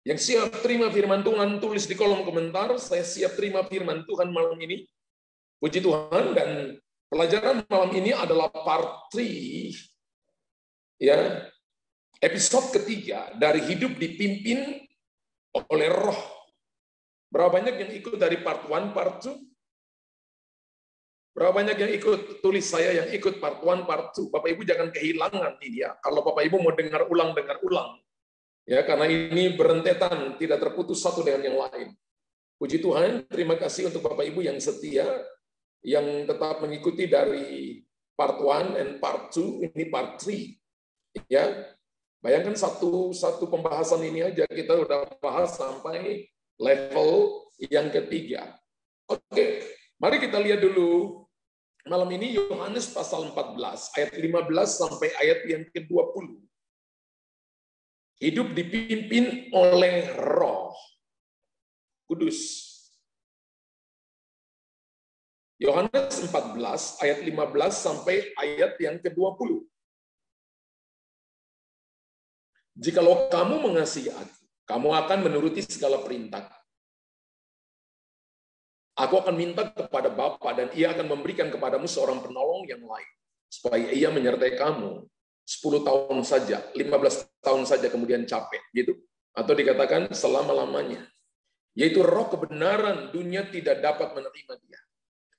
Yang siap terima firman Tuhan, tulis di kolom komentar, saya siap terima firman Tuhan malam ini. Puji Tuhan, dan pelajaran malam ini adalah part 3, ya, episode ketiga dari hidup dipimpin oleh Roh. Berapa banyak yang ikut dari part 1, part 2? Berapa banyak yang ikut? Tulis saya yang ikut part 1, part 2. Bapak Ibu jangan kehilangan ini ya. Kalau Bapak Ibu mau dengar ulang. Ya, karena ini berentetan, tidak terputus satu dengan yang lain. Puji Tuhan, terima kasih untuk Bapak Ibu yang setia, yang tetap mengikuti dari part 1 and part 2, ini part 3. Ya, bayangkan satu pembahasan ini aja kita udah bahas sampai level yang ketiga. Oke, mari kita lihat dulu malam ini Yohanes pasal 14 ayat 15 sampai ayat yang ke-20. Hidup dipimpin oleh Roh Kudus. Yohanes 14 ayat 15 sampai ayat yang ke-20. Jikalau kamu mengasihi aku, kamu akan menuruti segala perintah. Aku akan minta kepada Bapa dan Ia akan memberikan kepadamu seorang penolong yang lain, supaya Ia menyertai kamu 10 tahun saja, 15 tahun saja kemudian capek, gitu. Atau dikatakan selama-lamanya. Yaitu Roh kebenaran, dunia tidak dapat menerima Dia.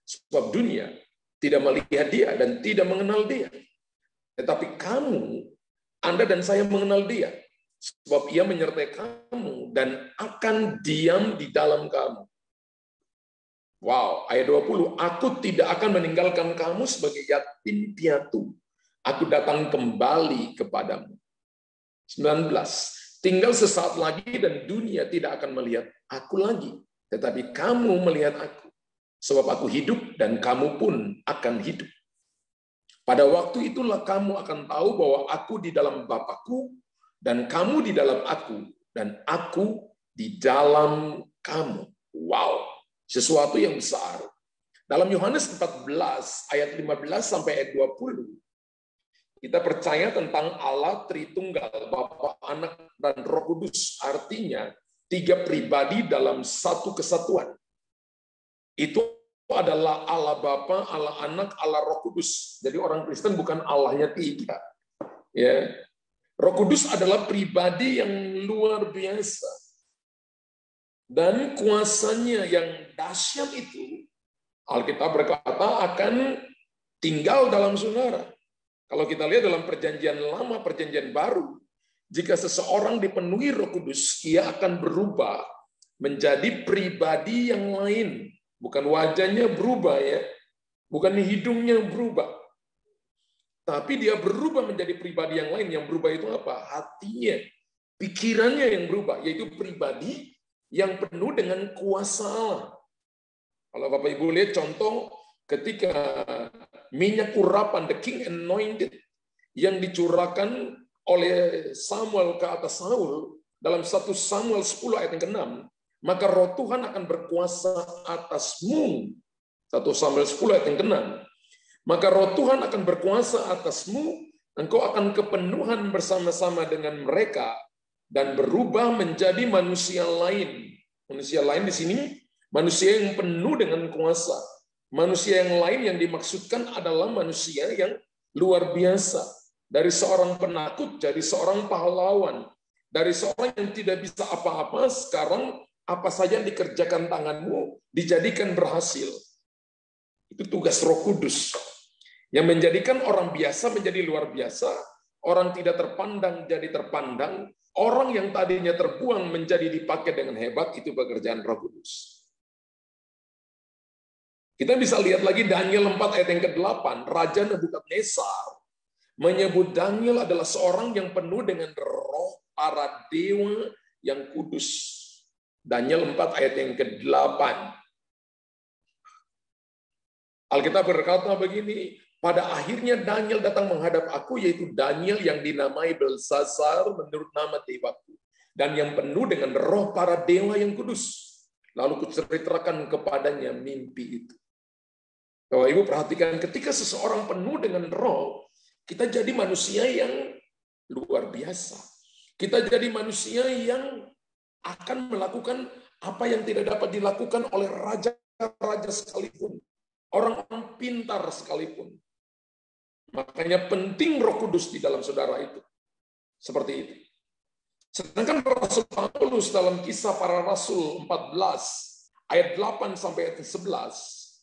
Sebab dunia tidak melihat Dia dan tidak mengenal Dia. Tetapi kamu, Anda dan saya mengenal Dia. Sebab Ia menyertai kamu dan akan diam di dalam kamu. Wow, ayat 20. Aku tidak akan meninggalkan kamu sebagai yatim piatu. Aku datang kembali kepadamu. 19. Tinggal sesaat lagi dan dunia tidak akan melihat aku lagi. Tetapi kamu melihat aku. Sebab aku hidup dan kamu pun akan hidup. Pada waktu itulah kamu akan tahu bahwa aku di dalam Bapa-Ku dan kamu di dalam aku dan aku di dalam kamu. Wow, sesuatu yang besar. Dalam Yohanes 14 ayat 15 sampai ayat 20, kita percaya tentang Allah Tritunggal, Bapa, Anak, dan Roh Kudus. Artinya, 3 pribadi dalam satu kesatuan. Itu adalah Allah Bapa, Allah Anak, Allah Roh Kudus. Jadi orang Kristen bukan Allahnya 3. Ya. Roh Kudus adalah pribadi yang luar biasa. Dan kuasanya yang dahsyat itu, Alkitab berkata akan tinggal dalam saudara. Kalau kita lihat dalam perjanjian lama, perjanjian baru, jika seseorang dipenuhi Roh Kudus, ia akan berubah menjadi pribadi yang lain. Bukan wajahnya berubah ya, bukan hidungnya berubah. Tapi dia berubah menjadi pribadi yang lain. Yang berubah itu apa? Hatinya, pikirannya yang berubah, yaitu pribadi yang penuh dengan kuasa Allah. Kalau Bapak Ibu lihat contoh ketika minyak urapan, the king anointed, yang dicurahkan oleh Samuel ke atas Saul, dalam 1 Samuel 10 ayat yang ke-6, maka Roh Tuhan akan berkuasa atasmu. 1 Samuel 10 ayat yang ke-6. Maka Roh Tuhan akan berkuasa atasmu, engkau akan kepenuhan bersama-sama dengan mereka, dan berubah menjadi manusia lain. Manusia lain di sini, manusia yang penuh dengan kuasa. Manusia yang lain yang dimaksudkan adalah manusia yang luar biasa. Dari seorang penakut jadi seorang pahlawan. Dari seorang yang tidak bisa apa-apa, sekarang apa saja yang dikerjakan tanganmu dijadikan berhasil. Itu tugas Roh Kudus. Yang menjadikan orang biasa menjadi luar biasa, orang tidak terpandang jadi terpandang, orang yang tadinya terbuang menjadi dipakai dengan hebat, itu pekerjaan Roh Kudus. Kita bisa lihat lagi Daniel 4 ayat yang ke-8. Raja Nebukadnezar menyebut Daniel adalah seorang yang penuh dengan roh para dewa yang kudus. Daniel 4 ayat yang ke-8. Alkitab berkata begini, pada akhirnya Daniel datang menghadap aku, yaitu Daniel yang dinamai Belsazar menurut nama dewaku, dan yang penuh dengan roh para dewa yang kudus. Lalu kuceritakan kepadanya mimpi itu. Bapak Ibu perhatikan, ketika seseorang penuh dengan roh, kita jadi manusia yang luar biasa. Kita jadi manusia yang akan melakukan apa yang tidak dapat dilakukan oleh raja-raja sekalipun, orang-orang pintar sekalipun. Makanya penting Roh Kudus di dalam saudara itu. Seperti itu. Sedangkan Rasul Paulus dalam Kisah Para Rasul 14 ayat 8 sampai ayat 11,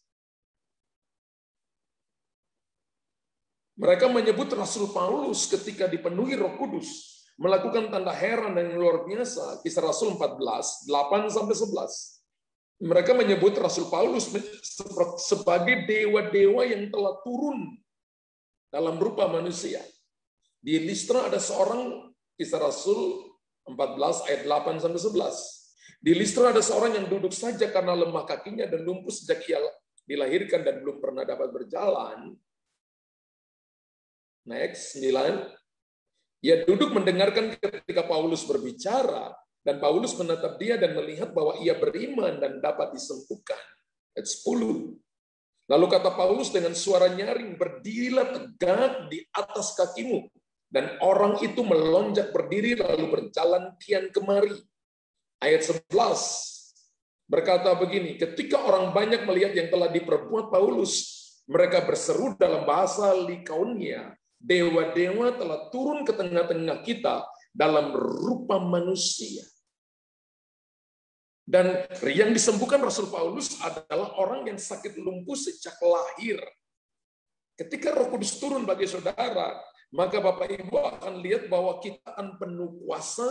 mereka menyebut Rasul Paulus ketika dipenuhi Roh Kudus melakukan tanda heran dan luar biasa. Kisah Rasul 14 8 sampai 11. Mereka menyebut Rasul Paulus sebagai dewa-dewa yang telah turun dalam rupa manusia. Di Listra ada seorang, Kisah Rasul 14 ayat 8 sampai 11. Di Listra ada seorang yang duduk saja karena lemah kakinya dan lumpuh sejak ia dilahirkan dan belum pernah dapat berjalan. Next, 9. Ia duduk mendengarkan ketika Paulus berbicara, dan Paulus menatap dia dan melihat bahwa ia beriman dan dapat disembuhkan. Ayat 10. Lalu kata Paulus dengan suara nyaring, berdirilah tegak di atas kakimu. Dan orang itu melonjak berdiri lalu berjalan kian kemari. Ayat 11 berkata begini, ketika orang banyak melihat yang telah diperbuat Paulus, mereka berseru dalam bahasa Likaonia, dewa-dewa telah turun ke tengah-tengah kita dalam rupa manusia. Dan yang disembuhkan Rasul Paulus adalah orang yang sakit lumpuh sejak lahir. Ketika Roh Kudus turun bagi saudara, maka Bapak Ibu akan lihat bahwa kita akan penuh kuasa,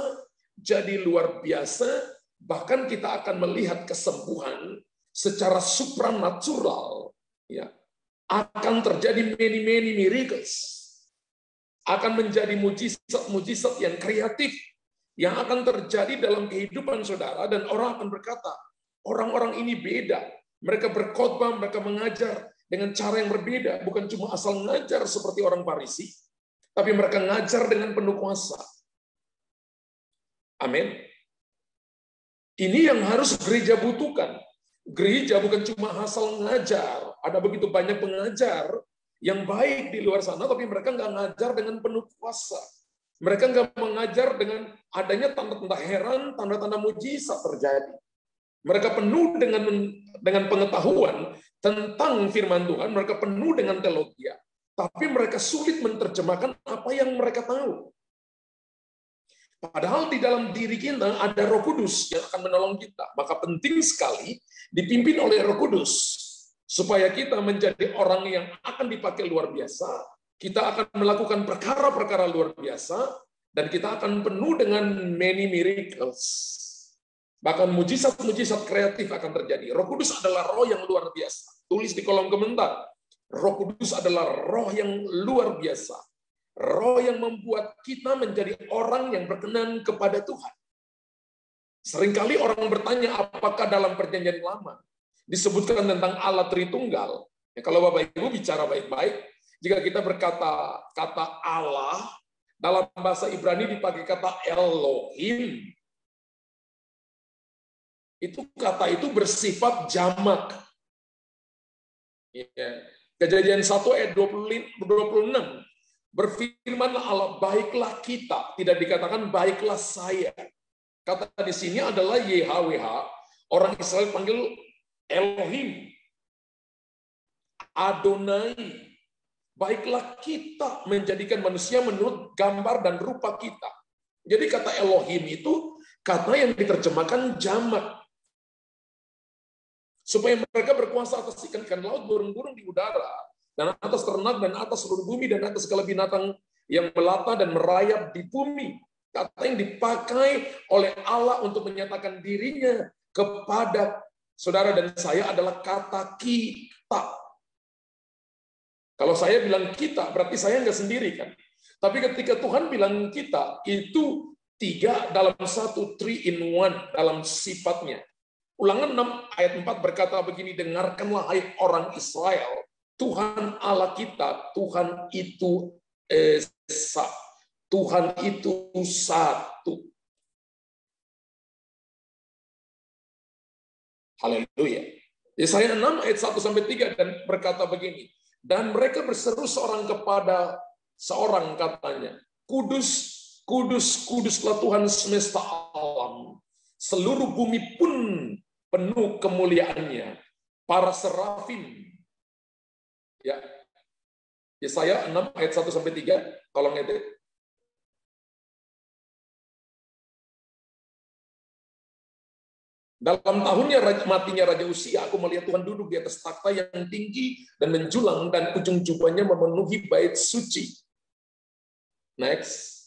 jadi luar biasa, bahkan kita akan melihat kesembuhan secara supranatural. Ya, akan terjadi many miracles, akan menjadi mujizat-mujizat yang kreatif, yang akan terjadi dalam kehidupan saudara, dan orang akan berkata, orang-orang ini beda. Mereka berkhotbah, mereka mengajar dengan cara yang berbeda, bukan cuma asal ngajar seperti orang Farisi, tapi mereka ngajar dengan penuh kuasa. Amin. Ini yang harus gereja butuhkan. Gereja bukan cuma asal ngajar. Ada begitu banyak pengajar yang baik di luar sana, tapi mereka nggak ngajar dengan penuh kuasa. Mereka nggak mengajar dengan adanya tanda-tanda heran, tanda-tanda mujizat terjadi. Mereka penuh dengan pengetahuan tentang firman Tuhan, mereka penuh dengan teologi, tapi mereka sulit menerjemahkan apa yang mereka tahu. Padahal di dalam diri kita ada Roh Kudus yang akan menolong kita. Maka penting sekali dipimpin oleh Roh Kudus supaya kita menjadi orang yang akan dipakai luar biasa. Kita akan melakukan perkara-perkara luar biasa dan kita akan penuh dengan many miracles. Bahkan mujizat-mujizat kreatif akan terjadi. Roh Kudus adalah roh yang luar biasa. Tulis di kolom komentar. Roh Kudus adalah roh yang luar biasa. Roh yang membuat kita menjadi orang yang berkenan kepada Tuhan. Seringkali orang bertanya apakah dalam Perjanjian Lama disebutkan tentang Allah Tritunggal. Ya, kalau Bapak Ibu bicara baik-baik, jika kita berkata kata Allah, dalam bahasa Ibrani dipakai kata Elohim. Itu kata itu bersifat jamak. Ya. Kejadian 1 ayat 26. Berfirmanlah Allah, baiklah kita, tidak dikatakan baiklah saya. Kata di sini adalah YHWH, orang Israel panggil Elohim, Adonai. Baiklah kita menjadikan manusia menurut gambar dan rupa kita. Jadi kata Elohim itu kata yang diterjemahkan jamak. Supaya mereka berkuasa atas ikan-ikan laut, burung-burung di udara, dan atas ternak, dan atas seluruh bumi, dan atas segala binatang yang melata dan merayap di bumi. Kata yang dipakai oleh Allah untuk menyatakan dirinya kepada saudara dan saya adalah kata kita. Kalau saya bilang kita, berarti saya nggak sendiri kan. Tapi ketika Tuhan bilang kita, itu 3 dalam 1, 3 in 1 dalam sifatnya. Ulangan 6 ayat 4 berkata begini, dengarkanlah hai orang Israel, Tuhan Allah kita, Tuhan itu esa, Tuhan itu satu. Haleluya. Yesaya 6 ayat 1-3 dan berkata begini, dan mereka berseru seorang kepada seorang katanya, Kudus, kudus, kuduslah Tuhan semesta alam. seluruh bumi pun penuh kemuliaannya. Para serafim. Ya. Yesaya 6 ayat 1 sampai 3, tolong edit. Dalam tahunnya matinya Raja Uzia, aku melihat Tuhan duduk di atas takhta yang tinggi dan menjulang, dan ujung jubahnya memenuhi bait suci. Next.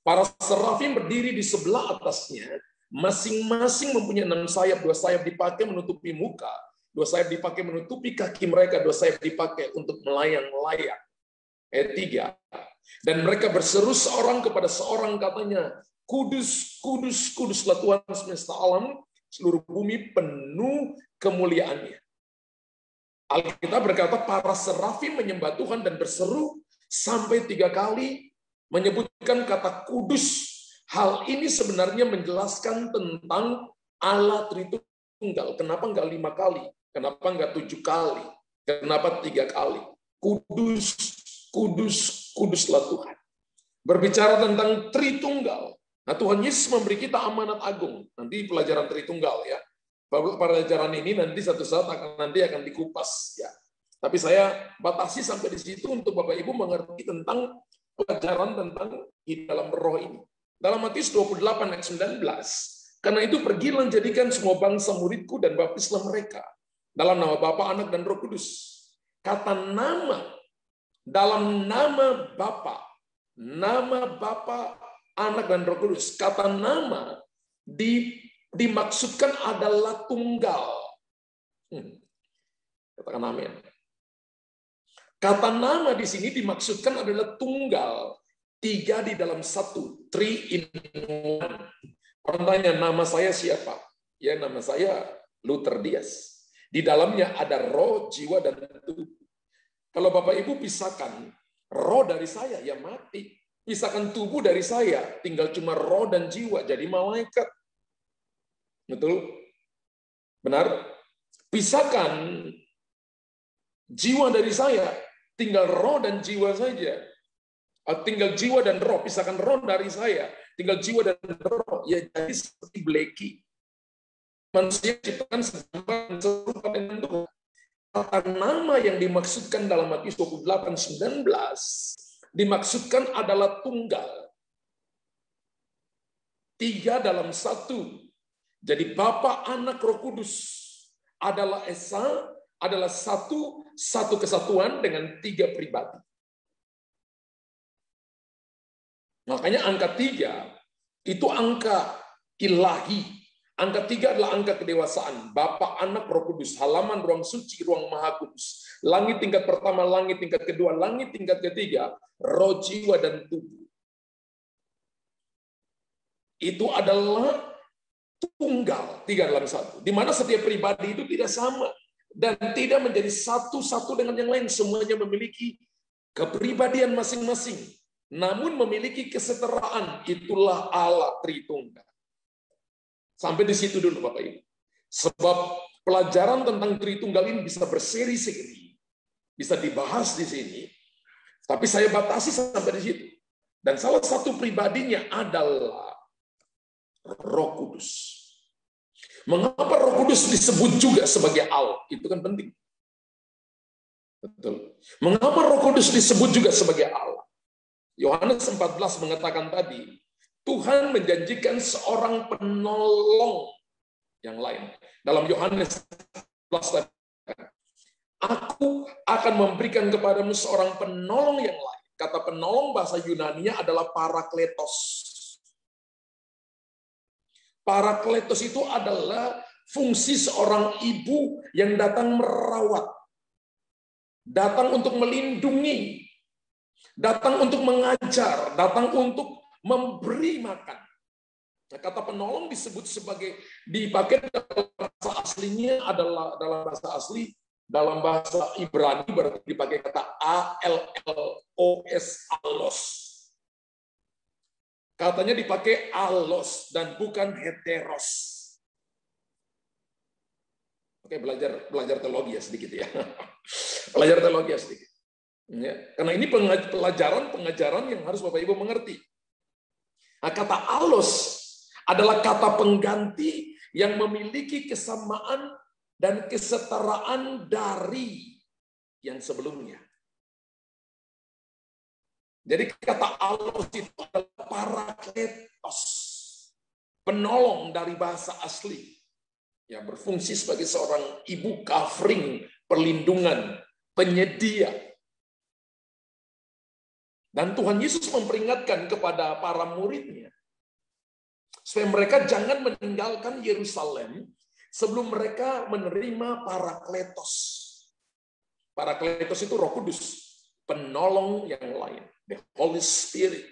Para serafim berdiri di sebelah atasnya, masing-masing mempunyai 6 sayap, 2 sayap dipakai menutupi muka, 2 sayap dipakai menutupi kaki mereka, 2 sayap dipakai untuk melayang-layang. Ayat 3. Dan mereka berseru seorang kepada seorang, katanya, Kudus, kudus, kuduslah Tuhan semesta alam, seluruh bumi penuh kemuliaannya. Alkitab berkata para serafim menyembah Tuhan dan berseru sampai 3 kali menyebutkan kata kudus. Hal ini sebenarnya menjelaskan tentang Allah Tritunggal. Kenapa enggak 5 kali? Kenapa enggak 7 kali? Kenapa 3 kali? Kudus, kudus, kuduslah Tuhan. Berbicara tentang Tritunggal. Nah, Tuhan Yesus memberi kita amanat agung. Nanti pelajaran Tritunggal ya. Pelajaran ini nanti satu saat akan dikupas ya. Tapi saya batasi sampai di situ untuk Bapak Ibu mengerti tentang pelajaran tentang di dalam roh ini. Dalam Matius 28 ayat 19, karena itu pergilah jadikan semua bangsa muridku dan baptislah mereka dalam nama Bapa, Anak dan Roh Kudus. Kata nama dalam nama Bapa, Anak dan Roh Kudus. Kata nama dimaksudkan adalah tunggal. Katakan amin. Kata nama di sini dimaksudkan adalah tunggal. 3 di dalam 1. 3 in 1. Orang tanya, nama saya siapa? Ya, nama saya Luther Dias. Di dalamnya ada roh, jiwa, dan tubuh. Kalau Bapak Ibu pisahkan roh dari saya, ya mati. Pisahkan tubuh dari saya, tinggal cuma roh dan jiwa, jadi malaikat. Betul? Benar? Pisahkan jiwa dari saya, tinggal roh dan jiwa saja. Tinggal jiwa dan roh, pisahkan roh dari saya, tinggal jiwa dan roh. Ya jadi seperti Bleki. Manusia ciptakan serupa dengan Tuhan. Kata nama yang dimaksudkan dalam Matius 28:19 dimaksudkan adalah tunggal. 3 dalam 1. Jadi Bapa, Anak, Roh Kudus adalah esa, adalah satu kesatuan dengan 3 pribadi. Makanya angka 3 itu angka ilahi. Angka 3 adalah angka kedewasaan. Bapa, Anak, Roh Kudus. Halaman ruang suci, ruang maha kudus. Langit tingkat pertama, langit tingkat kedua, langit tingkat ketiga. Roh, jiwa, dan tubuh. Itu adalah tunggal. 3 dalam 1. Di mana setiap pribadi itu tidak sama. Dan tidak menjadi satu dengan yang lain. Semuanya memiliki kepribadian masing-masing. Namun memiliki kesetaraan. Itulah Allah Tritunggal. Sampai di situ dulu Bapak Ibu. Sebab pelajaran tentang Tritunggal ini bisa berseri-seri. Bisa dibahas di sini. Tapi saya batasi sampai di situ. Dan salah satu pribadinya adalah Roh Kudus. Mengapa Roh Kudus disebut juga sebagai Allah? Itu kan penting. Betul. Mengapa Roh Kudus disebut juga sebagai Allah? Yohanes 14 mengatakan tadi, Tuhan menjanjikan seorang penolong yang lain. Dalam Yohanes 14, aku akan memberikan kepadamu seorang penolong yang lain. Kata penolong bahasa Yunani-nya adalah parakletos. Parakletos itu adalah fungsi seorang ibu yang datang merawat, datang untuk melindungi, datang untuk mengajar, datang untuk memberi makan. Nah, kata penolong disebut sebagai, dipakai dalam bahasa aslinya adalah dalam bahasa Ibrani berarti dipakai kata ALLOS, alos. Katanya dipakai alos dan bukan heteros. Oke, belajar teologi ya sedikit ya. Belajar teologi ya sedikit. Ya, karena ini pengajaran yang harus Bapak Ibu mengerti. Nah, kata alos adalah kata pengganti yang memiliki kesamaan dan kesetaraan dari yang sebelumnya. Jadi kata allos itu adalah parakletos, penolong dari bahasa asli, yang berfungsi sebagai seorang ibu kafring, perlindungan, penyedia. Dan Tuhan Yesus memperingatkan kepada para muridnya, supaya mereka jangan meninggalkan Yerusalem sebelum mereka menerima parakletos. Parakletos itu Roh Kudus, penolong yang lain, the Holy Spirit.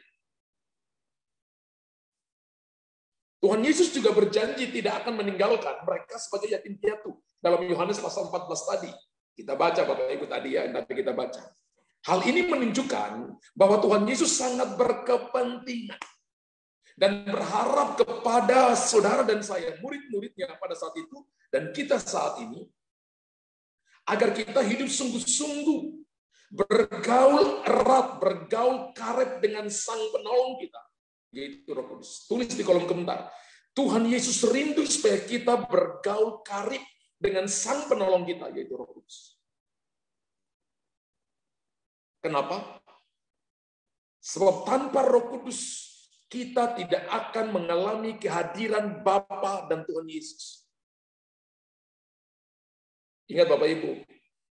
Tuhan Yesus juga berjanji tidak akan meninggalkan mereka sebagai yatim piatu. Dalam Yohanes pasal 14 tadi, kita baca Bapak Ibu tadi ya, nanti kita baca. Hal ini menunjukkan bahwa Tuhan Yesus sangat berkepentingan dan berharap kepada saudara dan saya, murid-muridnya pada saat itu, dan kita saat ini, agar kita hidup sungguh-sungguh, bergaul erat, bergaul karib dengan Sang Penolong kita, yaitu Roh Kudus. Tulis di kolom komentar, Tuhan Yesus rindu supaya kita bergaul karib dengan Sang Penolong kita, yaitu Roh Kudus. Kenapa? Sebab tanpa Roh Kudus, kita tidak akan mengalami kehadiran Bapa dan Tuhan Yesus. Ingat Bapak Ibu,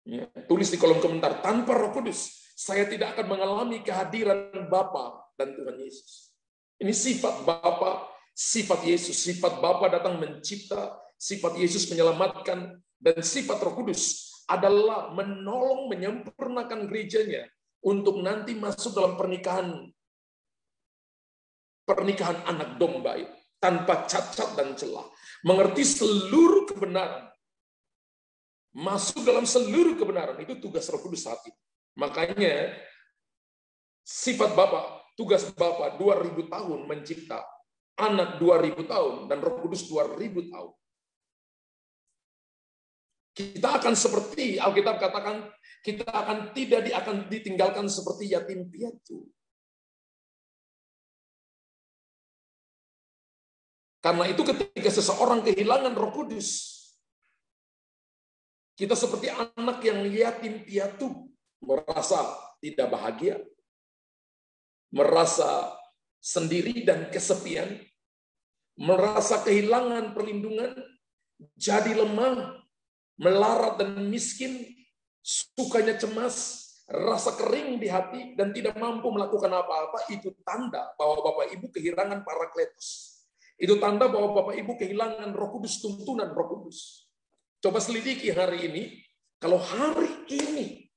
ya, tulis di kolom komentar, tanpa Roh Kudus, saya tidak akan mengalami kehadiran Bapa dan Tuhan Yesus. Ini sifat Bapa, sifat Yesus. Sifat Bapa datang mencipta, sifat Yesus menyelamatkan, dan sifat Roh Kudus adalah menolong, menyempurnakan gerejanya untuk nanti masuk dalam pernikahan anak domba itu, tanpa cacat dan celah, mengerti seluruh kebenaran, masuk dalam seluruh kebenaran. Itu tugas Roh Kudus saat itu. Makanya sifat Bapa, tugas Bapa 2000 tahun mencipta, anak 2000 tahun, dan Roh Kudus 2000 tahun. Kita akan seperti Alkitab katakan, kita akan ditinggalkan seperti yatim piatu. Karena itu ketika seseorang kehilangan Roh Kudus, kita seperti anak yang yatim piatu, merasa tidak bahagia, merasa sendiri dan kesepian, merasa kehilangan perlindungan, jadi lemah, melarat dan miskin, sukanya cemas, rasa kering di hati, dan tidak mampu melakukan apa-apa. Itu tanda bahwa Bapak Ibu kehilangan parakletos. Itu tanda bahwa Bapak Ibu kehilangan Roh Kudus, tuntunan Roh Kudus. Coba selidiki hari ini, kalau hari ini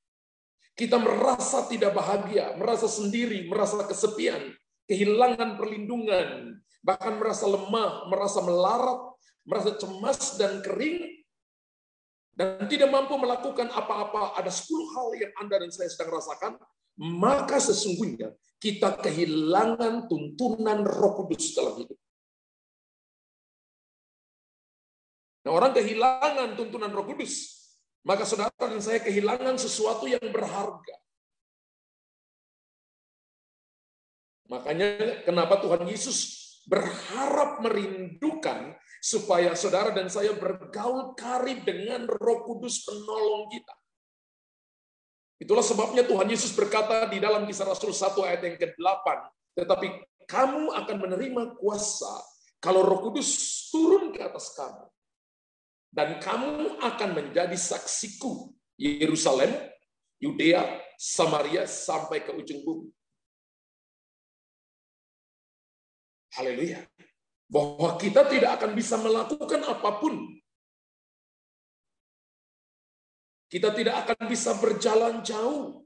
kita merasa tidak bahagia, merasa sendiri, merasa kesepian, kehilangan perlindungan, bahkan merasa lemah, merasa melarat, merasa cemas dan kering, dan tidak mampu melakukan apa-apa, ada 10 hal yang Anda dan saya sedang rasakan, maka sesungguhnya kita kehilangan tuntunan Roh Kudus dalam hidup. Nah, orang kehilangan tuntunan Roh Kudus, maka saudara dan saya kehilangan sesuatu yang berharga. Makanya kenapa Tuhan Yesus berharap merindukan supaya saudara dan saya bergaul karib dengan Roh Kudus penolong kita. Itulah sebabnya Tuhan Yesus berkata di dalam Kisah Rasul 1 ayat yang ke-8, tetapi kamu akan menerima kuasa kalau Roh Kudus turun ke atas kamu. Dan kamu akan menjadi saksiku Yerusalem, Yudea, Samaria, sampai ke ujung bumi. Haleluya. Bahwa kita tidak akan bisa melakukan apapun. Kita tidak akan bisa berjalan jauh.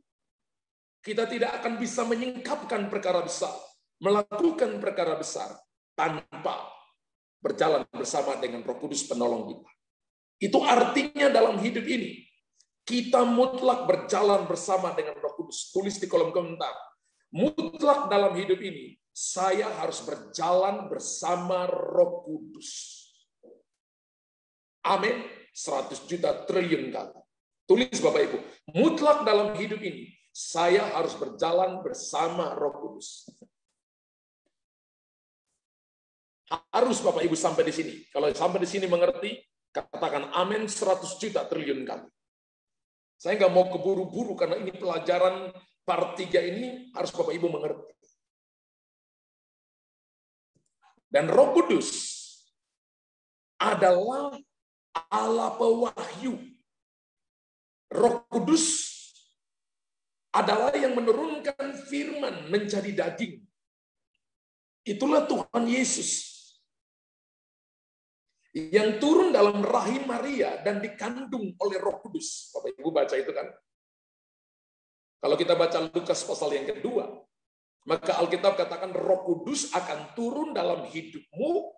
Kita tidak akan bisa menyingkapkan perkara besar, melakukan perkara besar, tanpa berjalan bersama dengan Roh Kudus penolong kita. Itu artinya dalam hidup ini, kita mutlak berjalan bersama dengan Roh Kudus. Tulis di kolom komentar. Mutlak dalam hidup ini, saya harus berjalan bersama Roh Kudus. Amin. 100 juta triliun kali. Tulis Bapak Ibu. Mutlak dalam hidup ini, saya harus berjalan bersama Roh Kudus. Harus Bapak Ibu sampai di sini. Kalau sampai di sini mengerti, katakan amin 100 juta triliun kali. Saya nggak mau keburu-buru karena ini pelajaran part 3 ini harus Bapak Ibu mengerti. Dan Roh Kudus adalah Allah pewahyu. Roh Kudus adalah yang menurunkan firman menjadi daging. Itulah Tuhan Yesus yang turun dalam rahim Maria dan dikandung oleh Roh Kudus. Bapak Ibu baca itu kan? Kalau kita baca Lukas pasal yang kedua, maka Alkitab katakan Roh Kudus akan turun dalam hidupmu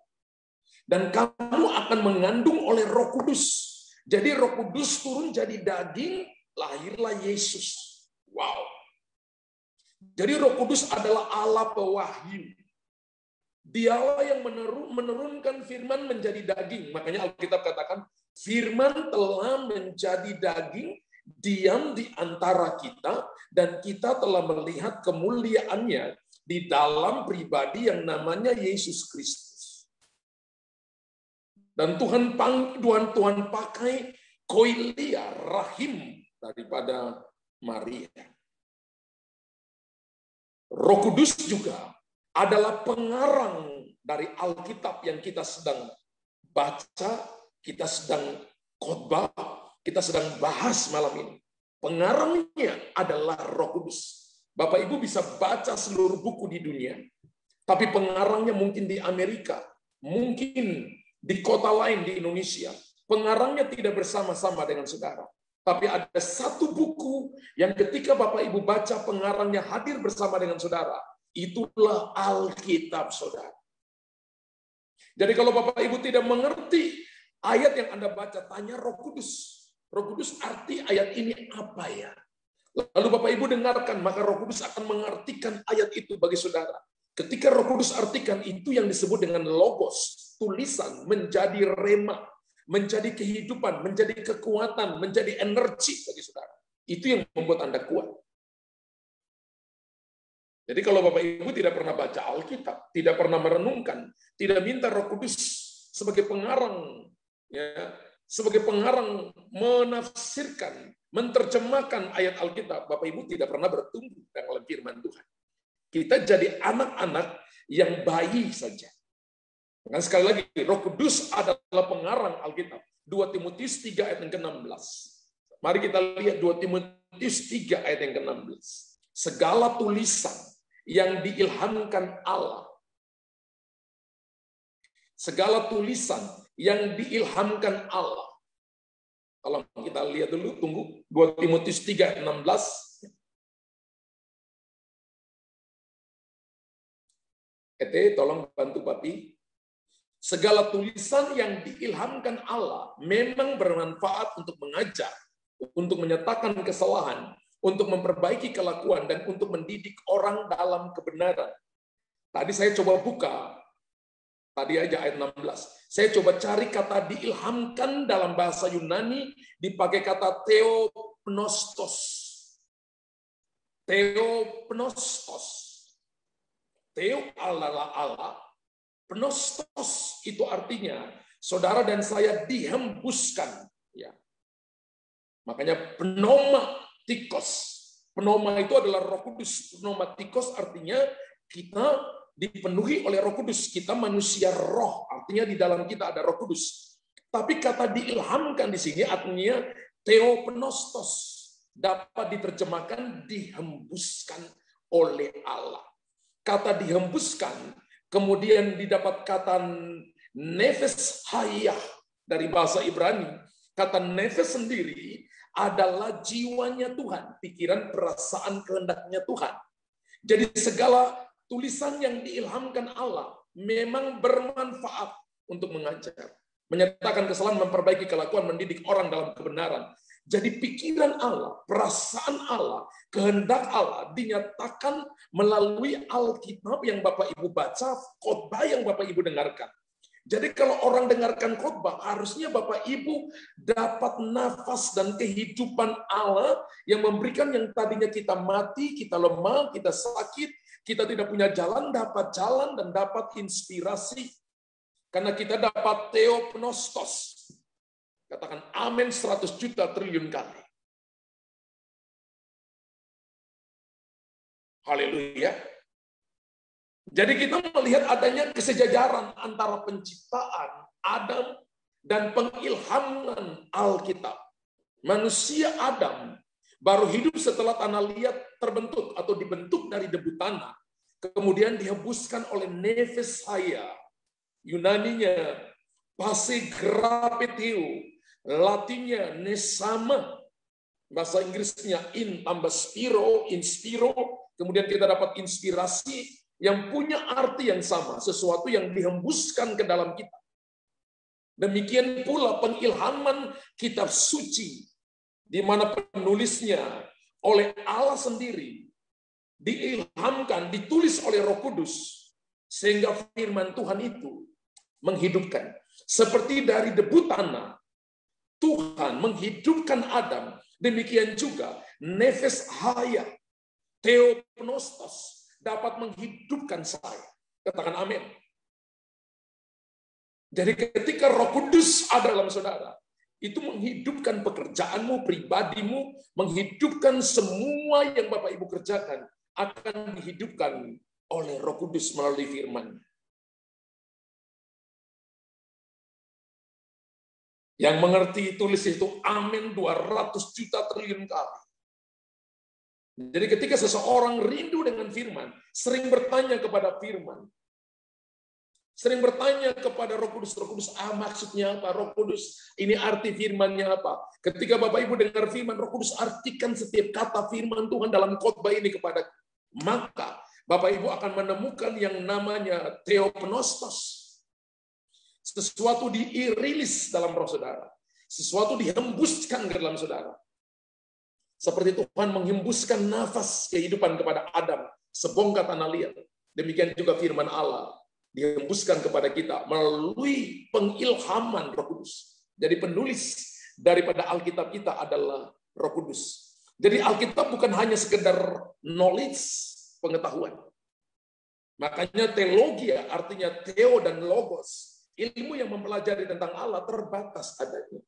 dan kamu akan mengandung oleh Roh Kudus. Jadi Roh Kudus turun jadi daging, lahirlah Yesus. Wow. Jadi Roh Kudus adalah Allah pewahyu. Dialah yang menurunkan firman menjadi daging. Makanya Alkitab katakan, firman telah menjadi daging, diam di antara kita, dan kita telah melihat kemuliaannya di dalam pribadi yang namanya Yesus Kristus. Dan Tuhan pakai koilia, rahim daripada Maria. Roh Kudus juga adalah pengarang dari Alkitab yang kita sedang baca, kita sedang khotbah, kita sedang bahas malam ini. Pengarangnya adalah Roh Kudus. Bapak Ibu bisa baca seluruh buku di dunia, tapi pengarangnya mungkin di Amerika, mungkin di kota lain di Indonesia. Pengarangnya tidak bersama-sama dengan saudara. Tapi ada satu buku yang ketika Bapak Ibu baca pengarangnya hadir bersama dengan saudara. Itulah Alkitab, saudara. Jadi kalau Bapak Ibu tidak mengerti ayat yang Anda baca, tanya Roh Kudus. Roh Kudus arti ayat ini apa ya? Lalu Bapak Ibu dengarkan, maka Roh Kudus akan mengartikan ayat itu bagi saudara. Ketika Roh Kudus artikan, itu yang disebut dengan logos, tulisan, menjadi rema, menjadi kehidupan, menjadi kekuatan, menjadi energi bagi saudara. Itu yang membuat Anda kuat. Jadi kalau Bapak Ibu tidak pernah baca Alkitab, tidak pernah merenungkan, tidak minta Roh Kudus sebagai pengarang, ya, sebagai pengarang menafsirkan, menerjemahkan ayat Alkitab, Bapak Ibu tidak pernah bertumbuh dalam firman Tuhan. Kita jadi anak-anak yang bayi saja. Dan sekali lagi, Roh Kudus adalah pengarang Alkitab. 2 Timotius 3 ayat yang ke-16. Mari kita lihat 2 Timotius 3 ayat yang ke-16. Segala tulisan yang diilhamkan Allah. Segala tulisan yang diilhamkan Allah. Kalau kita lihat dulu, tunggu. 2 Timotius 3 ayat 16. Tolong bantu Papi. Segala tulisan yang diilhamkan Allah memang bermanfaat untuk mengajar, untuk menyatakan kesalahan, untuk memperbaiki kelakuan, dan untuk mendidik orang dalam kebenaran. Tadi saya coba buka, tadi aja ayat 16. Saya coba cari kata diilhamkan dalam bahasa Yunani, dipakai kata theopnostos. Theopnostos. Theo adalah Allah, pnostos itu artinya saudara dan saya dihembuskan. Ya. Makanya pneumatikos. Pneuma itu adalah Roh Kudus. Pneumatikos artinya kita dipenuhi oleh Roh Kudus. Kita manusia roh, artinya di dalam kita ada Roh Kudus. Tapi kata diilhamkan di sini artinya theopnostos, dapat diterjemahkan dihembuskan oleh Allah. Kata dihembuskan, kemudian didapat kata nefes hayah dari bahasa Ibrani. Kata nefes sendiri adalah jiwanya Tuhan, pikiran, perasaan, kehendaknya Tuhan. Jadi segala tulisan yang diilhamkan Allah memang bermanfaat untuk mengajar, menyatakan kesalahan, memperbaiki kelakuan, mendidik orang dalam kebenaran. Jadi pikiran Allah, perasaan Allah, kehendak Allah dinyatakan melalui Alkitab yang Bapak Ibu baca, khotbah yang Bapak Ibu dengarkan. Jadi kalau orang dengarkan khotbah, harusnya Bapak Ibu dapat nafas dan kehidupan Allah yang memberikan yang tadinya kita mati, kita lemah, kita sakit, kita tidak punya jalan, dapat jalan dan dapat inspirasi Karena kita dapat theopnostos. Katakan amin 100 juta triliun kali. Haleluya. Jadi kita melihat adanya kesejajaran antara penciptaan Adam dan pengilhaman Alkitab. Manusia Adam baru hidup setelah tanah liat terbentuk atau dibentuk dari debu tanah. Kemudian dihembuskan oleh nefes haya. Yunaninya pasigrapetio. Latinnya nesama. Bahasa Inggrisnya in tambah spiro, inspiro. Kemudian kita dapat inspirasi yang punya arti yang sama. Sesuatu yang dihembuskan ke dalam kita. Demikian pula pengilhaman kitab suci. Di mana penulisnya oleh Allah sendiri. Diilhamkan, ditulis oleh Roh Kudus. Sehingga firman Tuhan itu menghidupkan. Seperti dari debu tanah. Tuhan menghidupkan Adam, demikian juga nefes haya, theopnostos dapat menghidupkan saya. Katakan amin. Jadi ketika Roh Kudus ada dalam saudara, itu menghidupkan pekerjaanmu, pribadimu, menghidupkan semua yang Bapak Ibu kerjakan, akan dihidupkan oleh Roh Kudus melalui firman. Yang mengerti tulis itu amin 200 juta triliun kali. Jadi ketika seseorang rindu dengan firman, sering bertanya kepada firman. Sering bertanya kepada Roh Kudus, maksudnya apa? Roh Kudus, ini arti firmannya apa? Ketika Bapak Ibu dengar firman, Roh Kudus artikan setiap kata firman Tuhan dalam khotbah ini kepada. Maka Bapak Ibu akan menemukan yang namanya theopnostos. Sesuatu dirilis dalam roh saudara. Sesuatu dihembuskan ke dalam saudara. Seperti Tuhan menghembuskan nafas kehidupan kepada Adam sebongkah tanah liat. Demikian juga firman Allah dihembuskan kepada kita melalui pengilhaman Roh Kudus. Jadi penulis daripada Alkitab kita adalah Roh Kudus. Jadi Alkitab bukan hanya sekedar knowledge, pengetahuan. Makanya teologi artinya theo dan logos. Ilmu yang mempelajari tentang Allah terbatas adanya.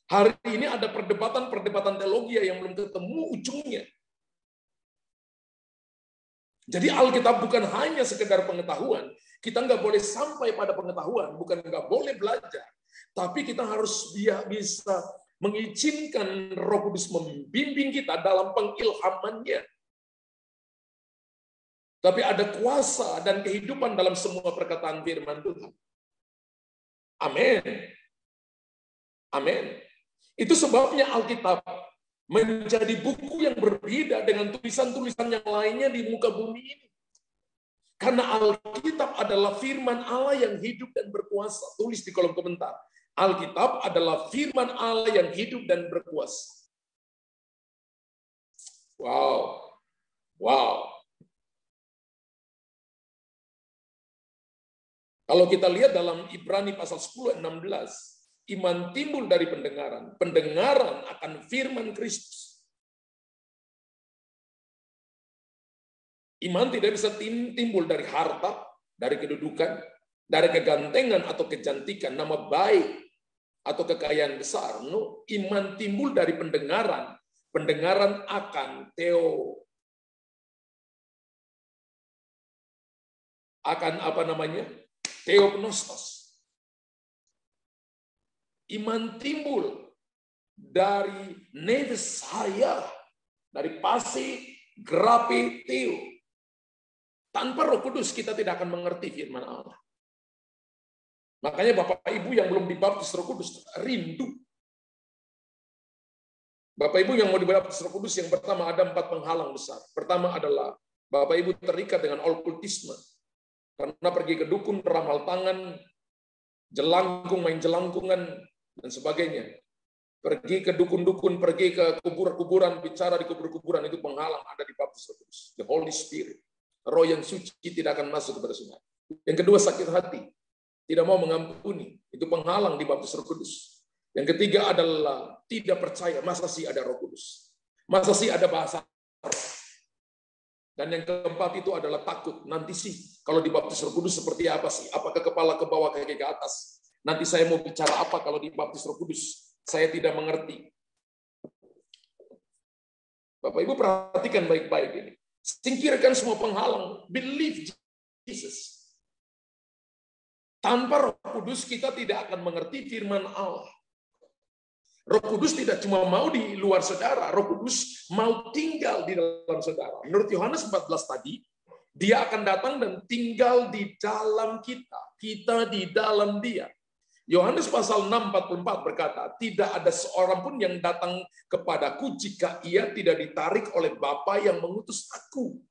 Hari ini ada perdebatan teologi yang belum ketemu ujungnya. Jadi Alkitab bukan hanya sekedar pengetahuan. Kita nggak boleh sampai pada pengetahuan, bukan nggak boleh belajar. Tapi kita harus bisa mengizinkan Roh Kudus membimbing kita dalam pengilhamannya. Tapi ada kuasa dan kehidupan dalam semua perkataan firman Tuhan. Amin. Amin. Itu sebabnya Alkitab menjadi buku yang berbeda dengan tulisan-tulisan yang lainnya di muka bumi ini. Karena Alkitab adalah firman Allah yang hidup dan berkuasa. Tulis di kolom komentar. Alkitab adalah firman Allah yang hidup dan berkuasa. Wow. Wow. Kalau kita lihat dalam Ibrani pasal 10 16, iman timbul dari pendengaran. Pendengaran akan firman Kristus. Iman tidak bisa timbul dari harta, dari kedudukan, dari kegantengan atau kecantikan, nama baik atau kekayaan besar. No, iman timbul dari pendengaran. Pendengaran akan theopnostos. Iman timbul dari nefes haya, dari pasigrapetio. Tanpa Roh Kudus kita tidak akan mengerti firman Allah. Makanya Bapak Ibu yang belum dibaptis Roh Kudus rindu. Bapak Ibu yang mau dibaptis Roh Kudus, yang pertama ada 4 penghalang besar. Pertama adalah Bapak Ibu terikat dengan okultisme. Karena pergi ke dukun, ramal tangan, jelangkung, main jelangkungan, dan sebagainya. Pergi ke dukun-dukun, pergi ke kuburan-kuburan, bicara di kubur-kuburan, itu penghalang ada di baptis Roh Kudus. The Holy Spirit. Roh yang suci tidak akan masuk kepada saudara. Yang kedua, sakit hati. Tidak mau mengampuni. Itu penghalang di baptis Roh Kudus. Yang ketiga adalah tidak percaya. Masa sih ada Roh Kudus? Masa sih ada bahasa roh? Dan yang keempat itu adalah takut. Nanti sih, kalau dibaptis Roh Kudus seperti apa sih? Apakah kepala ke bawah, kaki ke atas? Nanti saya mau bicara apa kalau dibaptis Roh Kudus? Saya tidak mengerti. Bapak Ibu perhatikan baik-baik ini. Singkirkan semua penghalang. Believe Jesus. Tanpa Roh Kudus kita tidak akan mengerti firman Allah. Roh Kudus tidak cuma mau di luar saudara, Roh Kudus mau tinggal di dalam saudara. Menurut Yohanes 14 tadi, dia akan datang dan tinggal di dalam kita. Kita di dalam dia. Yohanes pasal 6:44 berkata, tidak ada seorang pun yang datang kepadaku jika ia tidak ditarik oleh Bapa yang mengutus aku.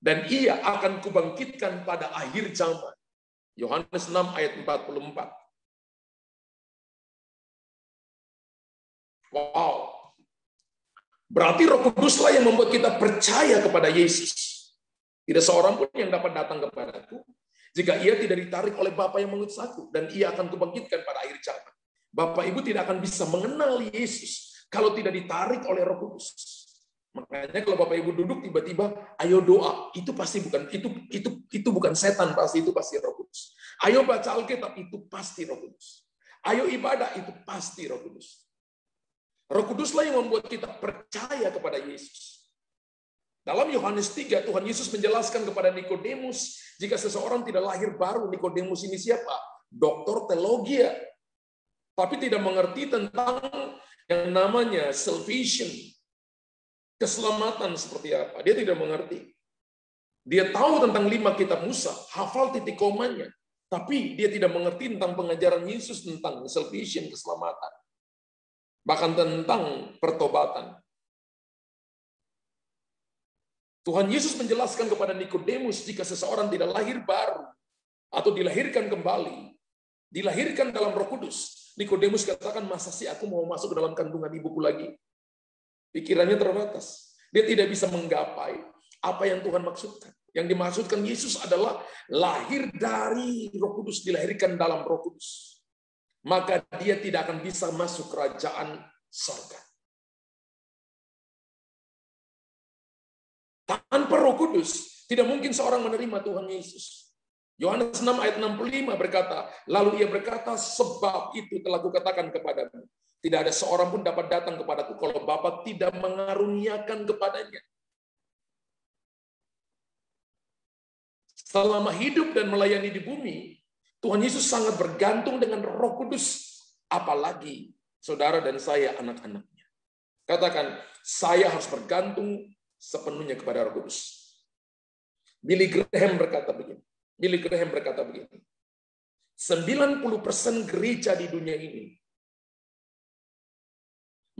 Dan ia akan kubangkitkan pada akhir zaman. Yohanes 6 ayat 44. Wow. Berarti Roh Kuduslah yang membuat kita percaya kepada Yesus. Tidak seorang pun yang dapat datang kepadaku jika ia tidak ditarik oleh Bapa yang mengutus aku, dan ia akan kubangkitkan pada akhir zaman. Bapak Ibu tidak akan bisa mengenal Yesus kalau tidak ditarik oleh Roh Kudus. Makanya kalau Bapak Ibu duduk tiba-tiba ayo doa, itu pasti bukan itu bukan setan, pasti itu pasti Roh Kudus. Ayo baca Alkitab, itu pasti Roh Kudus. Ayo ibadah, itu pasti Roh Kudus. Roh Kuduslah yang membuat kita percaya kepada Yesus. Dalam Yohanes 3, Tuhan Yesus menjelaskan kepada Nikodemus, jika seseorang tidak lahir baru, Nikodemus ini siapa? Doktor teologi, tapi tidak mengerti tentang yang namanya salvation, keselamatan seperti apa. Dia tidak mengerti. Dia tahu tentang 5 kitab Musa, hafal titik komanya, tapi dia tidak mengerti tentang pengajaran Yesus tentang salvation, keselamatan. Bahkan tentang pertobatan. Tuhan Yesus menjelaskan kepada Nikodemus, jika seseorang tidak lahir baru atau dilahirkan kembali, dilahirkan dalam Roh Kudus, Nikodemus katakan, masa sih aku mau masuk ke dalam kandungan ibuku lagi? Pikirannya terbatas. Dia tidak bisa menggapai apa yang Tuhan maksudkan. Yang dimaksudkan Yesus adalah lahir dari Roh Kudus, dilahirkan dalam Roh Kudus. Maka dia tidak akan bisa masuk kerajaan surga. Tanpa Roh Kudus, tidak mungkin seorang menerima Tuhan Yesus. Yohanes 6 ayat 65 berkata, lalu ia berkata, sebab itu telah kukatakan kepadamu, tidak ada seorang pun dapat datang kepadaku kalau Bapa tidak mengaruniakan kepadanya. Selama hidup dan melayani di bumi, Tuhan Yesus sangat bergantung dengan Roh Kudus, apalagi saudara dan saya anak-anaknya. Katakan, saya harus bergantung sepenuhnya kepada Roh Kudus. Billy Graham berkata begini. 90% gereja di dunia ini,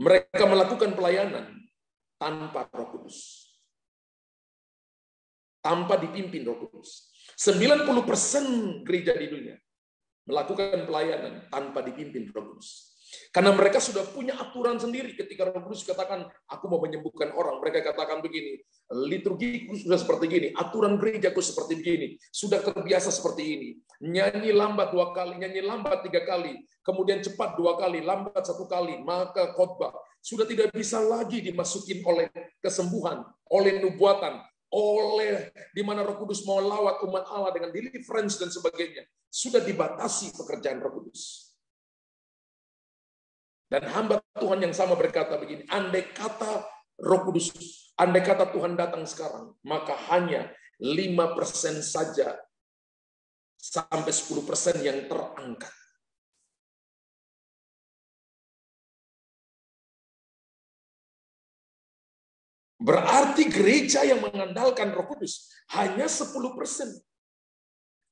mereka melakukan pelayanan tanpa Roh Kudus. Tanpa dipimpin Roh Kudus. 90% gereja di dunia melakukan pelayanan tanpa dipimpin Roh Kudus. Karena mereka sudah punya aturan sendiri. Ketika Roh Kudus katakan, aku mau menyembuhkan orang, mereka katakan begini, liturgiku sudah seperti gini, aturan gerejaku seperti begini, sudah terbiasa seperti ini. Nyanyi lambat 2 kali, nyanyi lambat 3 kali, kemudian cepat 2 kali, lambat 1 kali, maka khotbah sudah tidak bisa lagi dimasukin oleh kesembuhan, oleh nubuatan, oleh di mana Roh Kudus mau lawat umat Allah dengan deliverance dan sebagainya. Sudah dibatasi pekerjaan Roh Kudus. Dan hamba Tuhan yang sama berkata begini, andai kata Roh Kudus, andai kata Tuhan datang sekarang, maka hanya 5% saja sampai 10% yang terangkat. Berarti gereja yang mengandalkan Roh Kudus hanya 10%.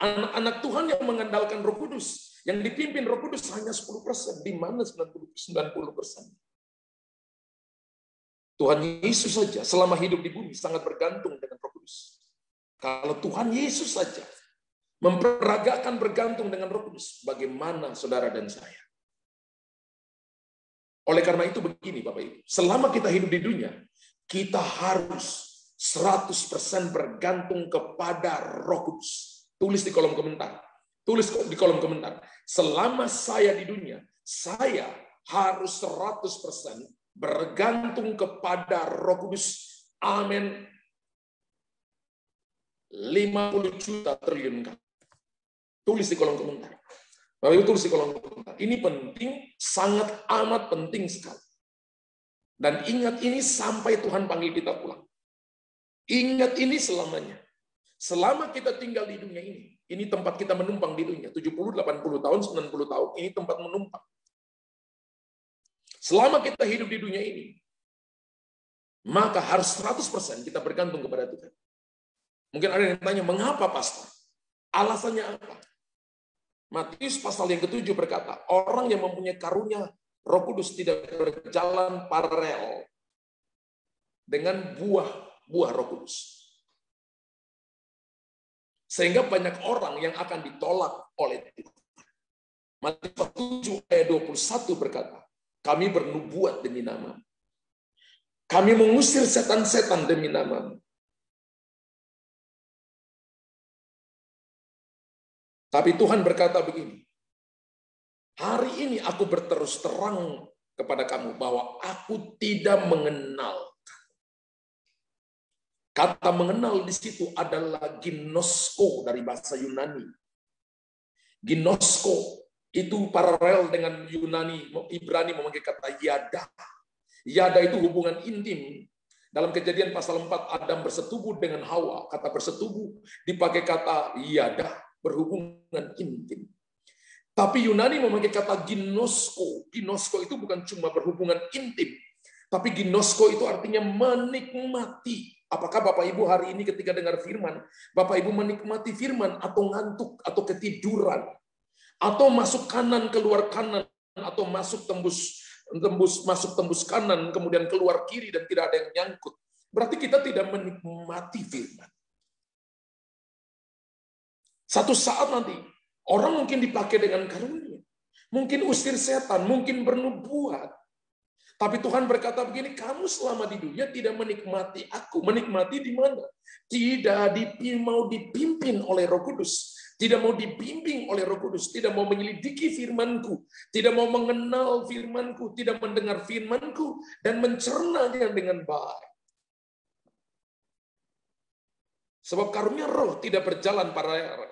Anak-anak Tuhan yang mengandalkan Roh Kudus, yang dipimpin Roh Kudus hanya 10%. Di mana 90%? Tuhan Yesus saja selama hidup di bumi sangat bergantung dengan Roh Kudus. Kalau Tuhan Yesus saja memperagakan bergantung dengan Roh Kudus, bagaimana saudara dan saya? Oleh karena itu begini Bapak Ibu, selama kita hidup di dunia, kita harus 100% bergantung kepada Roh Kudus. Tulis di kolom komentar. Tulis di kolom komentar. Selama saya di dunia, saya harus 100% bergantung kepada Roh Kudus Amin. 50 juta triliun kali. Tulis di kolom komentar. Bapak Ibu tulis di kolom komentar. Ini penting, sangat amat penting sekali. Dan ingat ini sampai Tuhan panggil kita pulang. Ingat ini selamanya. Selama kita tinggal di dunia ini tempat kita menumpang di dunia. 70, 80 tahun, 90 tahun, ini tempat menumpang. Selama kita hidup di dunia ini, maka harus 100% kita bergantung kepada Tuhan. Mungkin ada yang tanya, mengapa pastor? Alasannya apa? Matius pasal yang ke-7 berkata, orang yang mempunyai karunia Roh Kudus tidak berjalan paralel dengan buah Roh Kudus. Sehingga banyak orang yang akan ditolak oleh Tuhan. Matius 7 ayat 21 berkata, kami bernubuat demi nama. Kami mengusir setan-setan demi nama. Tapi Tuhan berkata begini, hari ini aku berterus terang kepada kamu bahwa aku tidak mengenal. Kata mengenal di situ adalah ginosko dari bahasa Yunani. Ginosko itu paralel dengan Yunani, Ibrani memakai kata yada. Yada itu hubungan intim. Dalam Kejadian pasal 4, Adam bersetubuh dengan Hawa. Kata bersetubuh dipakai kata yada, berhubungan intim. Tapi Yunani memakai kata ginosko. Ginosko itu bukan cuma berhubungan intim, tapi ginosko itu artinya menikmati. Apakah Bapak Ibu hari ini ketika dengar firman, Bapak Ibu menikmati firman atau ngantuk atau ketiduran? Atau masuk kanan keluar kanan, atau masuk tembus kanan kemudian keluar kiri dan tidak ada yang nyangkut. Berarti kita tidak menikmati firman. Satu saat nanti orang mungkin dipakai dengan karunia, mungkin usir setan, mungkin bernubuat. Tapi Tuhan berkata begini, kamu selama di dunia tidak menikmati aku. Menikmati di mana? Tidak mau dipimpin oleh Roh Kudus. Tidak mau dibimbing oleh Roh Kudus. Tidak mau menyelidiki firman-Ku. Tidak mau mengenal firman-Ku. Tidak mendengar firman-Ku. Dan mencernanya dengan baik. Sebab karunia roh tidak berjalan paralel.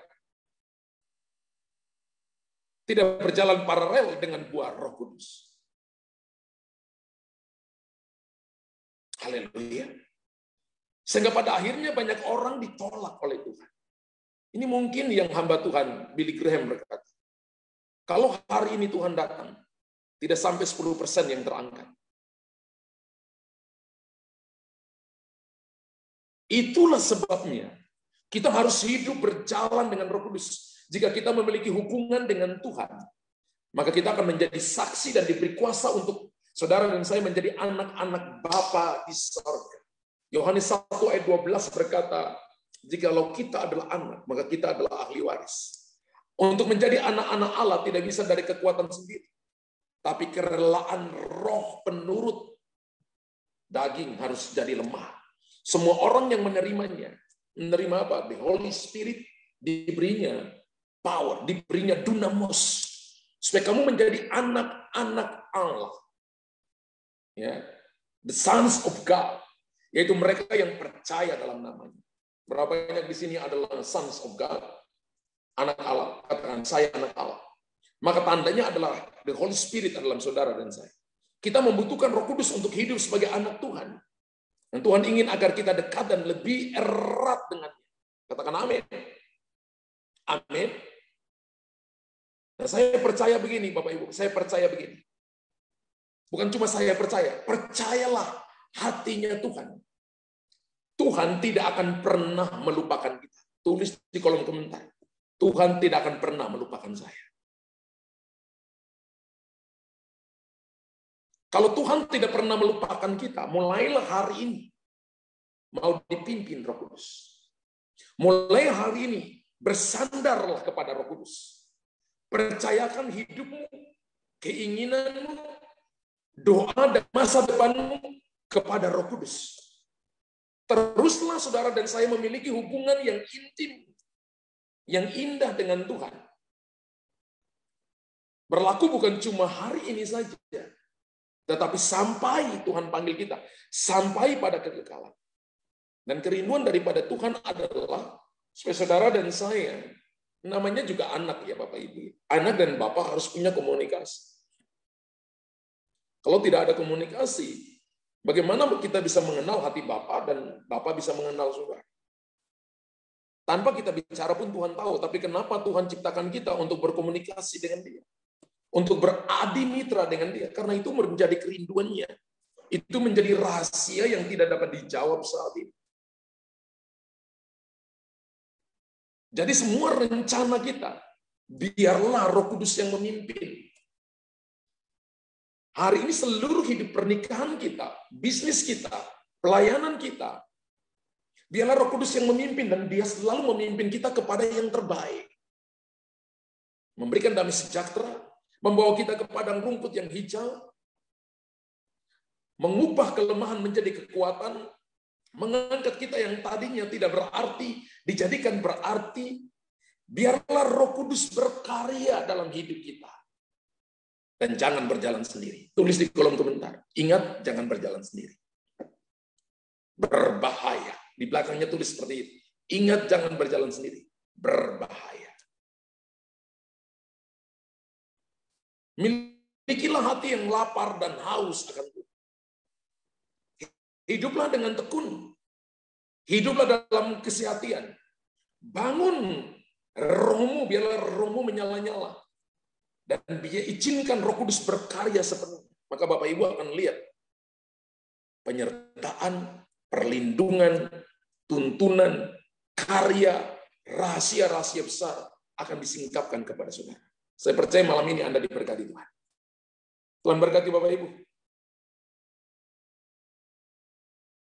Tidak berjalan paralel dengan buah Roh Kudus. Haleluya. Sehingga pada akhirnya banyak orang ditolak oleh Tuhan. Ini mungkin yang hamba Tuhan, Billy Graham berkata, kalau hari ini Tuhan datang, tidak sampai 10% yang terangkat. Itulah sebabnya kita harus hidup berjalan dengan Roh Kudus. Jika kita memiliki hubungan dengan Tuhan, maka kita akan menjadi saksi dan diberi kuasa untuk saudara dan saya menjadi anak-anak Bapa di sorga. Yohanes 1 ayat 12 berkata, jikalau kita adalah anak, maka kita adalah ahli waris. Untuk menjadi anak-anak Allah tidak bisa dari kekuatan sendiri, tapi kerelaan roh penurut daging harus jadi lemah. Semua orang yang menerimanya, menerima apa? The Holy Spirit diberinya power, diberinya dunamos, supaya kamu menjadi anak-anak Allah. Ya, the sons of God, yaitu mereka yang percaya dalam namanya. Berapa banyak di sini adalah sons of God, anak Allah. Katakan, saya anak Allah. Maka tandanya adalah the Holy Spirit dalam saudara dan saya. Kita membutuhkan Roh Kudus untuk hidup sebagai anak Tuhan. Dan Tuhan ingin agar kita dekat dan lebih erat dengannya. Katakan amin. Amin. Nah, saya percaya begini, Bapak Ibu. Saya percaya begini. Bukan cuma saya percaya, percayalah hatinya Tuhan. Tuhan tidak akan pernah melupakan kita. Tulis di kolom komentar. Tuhan tidak akan pernah melupakan saya. Kalau Tuhan tidak pernah melupakan kita, mulailah hari ini mau dipimpin Roh Kudus. Mulai hari ini bersandarlah kepada Roh Kudus. Percayakan hidupmu, keinginanmu, doa dan masa depanmu kepada Roh Kudus. Teruslah saudara dan saya memiliki hubungan yang intim, yang indah dengan Tuhan. Berlaku bukan cuma hari ini saja, tetapi sampai Tuhan panggil kita, sampai pada kekekalan. Dan kerinduan daripada Tuhan adalah supaya saudara dan saya, namanya juga anak ya Bapak Ibu. Anak dan Bapak harus punya komunikasi. Kalau tidak ada komunikasi, bagaimana kita bisa mengenal hati Bapak dan Bapak bisa mengenal saudara? Tanpa kita bicara pun Tuhan tahu, tapi kenapa Tuhan ciptakan kita untuk berkomunikasi dengan Dia? Untuk beradi mitra dengan Dia, karena itu menjadi kerinduannya. Itu menjadi rahasia yang tidak dapat dijawab saat ini. Jadi semua rencana kita, biarlah Roh Kudus yang memimpin. Hari ini seluruh hidup pernikahan kita, bisnis kita, pelayanan kita, biarlah Roh Kudus yang memimpin dan Dia selalu memimpin kita kepada yang terbaik. Memberikan damai sejahtera, membawa kita ke padang rumput yang hijau, mengubah kelemahan menjadi kekuatan, mengangkat kita yang tadinya tidak berarti, dijadikan berarti. Biarlah Roh Kudus berkarya dalam hidup kita. Dan jangan berjalan sendiri. Tulis di kolom komentar. Ingat, jangan berjalan sendiri. Berbahaya. Di belakangnya tulis seperti itu. Ingat, jangan berjalan sendiri. Berbahaya. Milikilah hati yang lapar dan haus akan Tuhan. Hiduplah dengan tekun. Hiduplah dalam kesehatian. Bangun rohmu, biarlah rohmu menyala-nyala. Dan dia izinkan Roh Kudus berkarya sepenuhnya. Maka Bapak Ibu akan lihat penyertaan, perlindungan, tuntunan, karya, rahasia-rahasia besar akan disingkapkan kepada saudara. Saya percaya malam ini Anda diberkati Tuhan. Tuhan berkati Bapak Ibu.